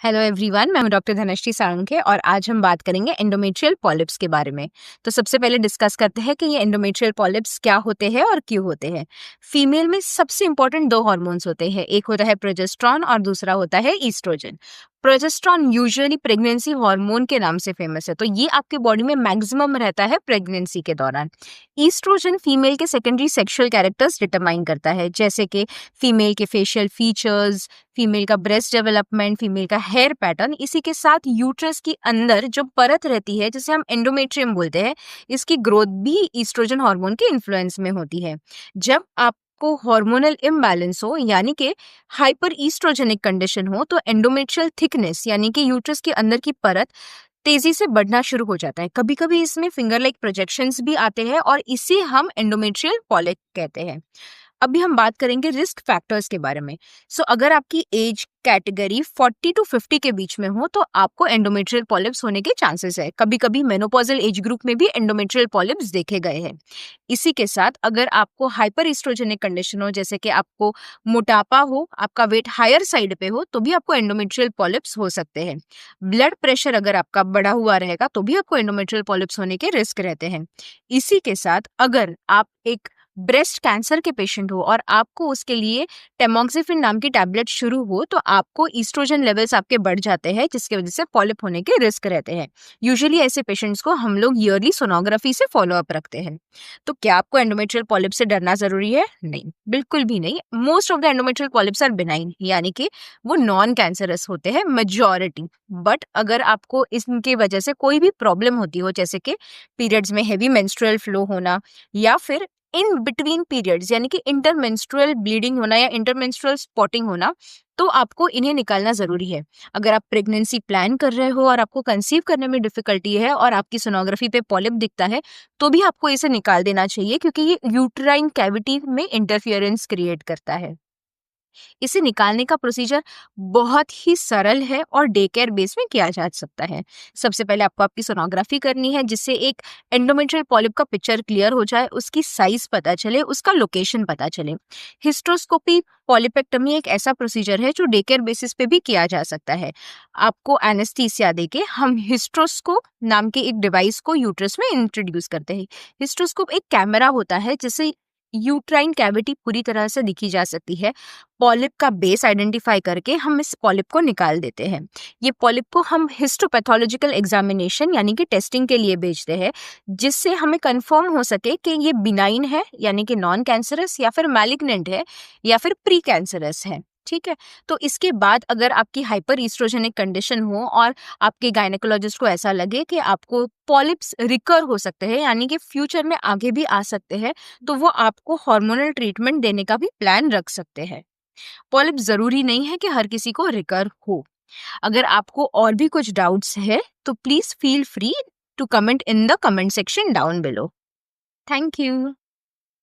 Hello everyone, मैं हूं doctor Dhanashree Salunkhe और आज हम बात करेंगे एंडोमेट्रियल पॉलिप्स के बारे में। तो सबसे पहले डिस्कस करते हैं कि ये एंडोमेट्रियल पॉलिप्स क्या होते हैं और क्यों होते हैं। फीमेल में सबसे इंपॉर्टेंट दो हार्मोन्स होते हैं, एक होता है प्रोजेस्टेरॉन और दूसरा होता है oestrogen. Progesterone usually pregnancy hormone के नाम से फेमस है, तो ये आपके बॉडी में मैक्सिमम रहता है प्रेगनेंसी के दौरान। ईस्ट्रोजन फीमेल के सेकेंडरी सेक्सुअल कैरेक्टर्स डिटरमाइन करता है, जैसे कि फीमेल के फेशियल फीचर्स, फीमेल का ब्रेस्ट डेवलपमेंट, फीमेल का हेयर पैटर्न। इसी के साथ यूट्रस के अंदर जो परत रहती है जिसे हम एंडोमेट्रियम बोलते हैं, इसकी ग्रोथ भी ईस्ट्रोजन हार्मोन के इन्फ्लुएंस में होती है। जब आपको हार्मोनल इम्बैलेंस हो यानी कि हाइपर ईस्ट्रोजेनिक कंडीशन हो, तो एंडोमेट्रियल थिकनेस यानी कि यूट्रस के अंदर की परत तेजी से बढ़ना शुरू हो जाता है। कभी कभी इसमें फिंगर लाइक प्रोजेक्शंस भी आते हैं और इसे हम एंडोमेट्रियल पॉलिप कहते हैं। अभी हम बात करेंगे रिस्क फैक्टर्स के बारे में। अगर आपकी एज कैटेगरी 40 टू 50 के बीच में हो, तो आपको एंडोमेट्रियल पॉलिप्स होने के चांसेस है। कभी कभी मेनोपॉजल एज ग्रुप में भी एंडोमेट्रियल पॉलिप्स देखे गए हैं। इसी के साथ अगर आपको हाइपर एस्ट्रोजेनिक कंडीशन हो, जैसे कि आपको मोटापा हो, आपका वेट हायर साइड पे हो, तो भी आपको एंडोमेट्रियल पॉलिप्स हो सकते हैं। ब्लड प्रेशर अगर आपका बढ़ा हुआ रहेगा, तो भी आपको एंडोमेट्रियल पॉलिप्स होने के रिस्क रहते हैं। इसी के साथ अगर आप एक ब्रेस्ट कैंसर के पेशेंट हो और आपको उसके लिए टेमोक्सिफिन नाम की टैबलेट शुरू हो, तो आपको ईस्ट्रोजन लेवल्स आपके बढ़ जाते हैं, जिसकी वजह से पॉलिप होने के रिस्क रहते हैं। यूजुअली ऐसे पेशेंट्स को हम लोग ईयरली सोनोग्राफी से फॉलो अप रखते हैं। तो क्या आपको एंडोमेट्रियल पॉलिप से डरना जरूरी है? नहीं, बिल्कुल भी नहीं। Most of the endometrial polyps are benign, यानी कि वो नॉन कैंसरस होते हैं मेजॉरिटी। बट अगर आपको इनकी वजह से कोई भी प्रॉब्लम होती हो, जैसे कि पीरियड्स में हैवी मेंस्ट्रुअल फ्लो होना या फिर इन बिटवीन पीरियड्स यानी कि इंटरमेंस्ट्रुअल ब्लीडिंग होना या इंटरमेंस्ट्रुअल स्पॉटिंग होना, तो आपको इन्हें निकालना जरूरी है। अगर आप प्रेगनेंसी प्लान कर रहे हो और आपको कंसीव करने में डिफिकल्टी है और आपकी सोनोग्राफी पे पॉलिप दिखता है, तो भी आपको इसे निकाल देना चाहिए, क्योंकि ये यूट्राइन कैविटी में इंटरफियरेंस क्रिएट करता है। इसे निकालने का प्रोसीजर बहुत ही सरल है और डे केयर बेस में किया जा सकता है। सबसे पहले आपको आपकी सोनोग्राफी करनी है, जिससे एक एंडोमेट्रियल पॉलिप का पिक्चर क्लियर हो जाए, उसकी साइज पता चले, उसका लोकेशन पता चले। हिस्ट्रोस्कोपी पॉलिपेक्टमी एक ऐसा प्रोसीजर है जो डे केयर बेसिस पे भी किया जा सकता है। आपको एनेस्थीसिया देके हम हिस्ट्रोस्कोप नाम के एक डिवाइस को यूट्रस में इंट्रोड्यूस करते हैं। हिस्ट्रोस्कोप एक कैमरा होता है जिससे यूट्राइन कैविटी पूरी तरह से दिखी जा सकती है। पॉलिप का बेस आइडेंटिफाई करके हम इस पॉलिप को निकाल देते हैं। ये पॉलिप को हम हिस्टोपैथोलॉजिकल एग्जामिनेशन यानी कि टेस्टिंग के लिए भेजते हैं, जिससे हमें कंफर्म हो सके कि ये बिनाइन है यानी कि नॉन कैंसरस, या फिर मैलिग्नेंट है, या फिर प्री कैंसरस है। ठीक है। तो इसके बाद अगर आपकी हाइपर ईस्ट्रोजेनिक कंडीशन हो और आपके गायनेकोलॉजिस्ट को ऐसा लगे कि आपको पॉलिप्स रिकर हो सकते हैं यानी कि फ्यूचर में आगे भी आ सकते हैं, तो वो आपको हार्मोनल ट्रीटमेंट देने का भी प्लान रख सकते हैं। पॉलिप जरूरी नहीं है कि हर किसी को रिकर हो। अगर आपको और भी कुछ डाउट्स है, तो please feel free to comment in the comment section down below. Thank you.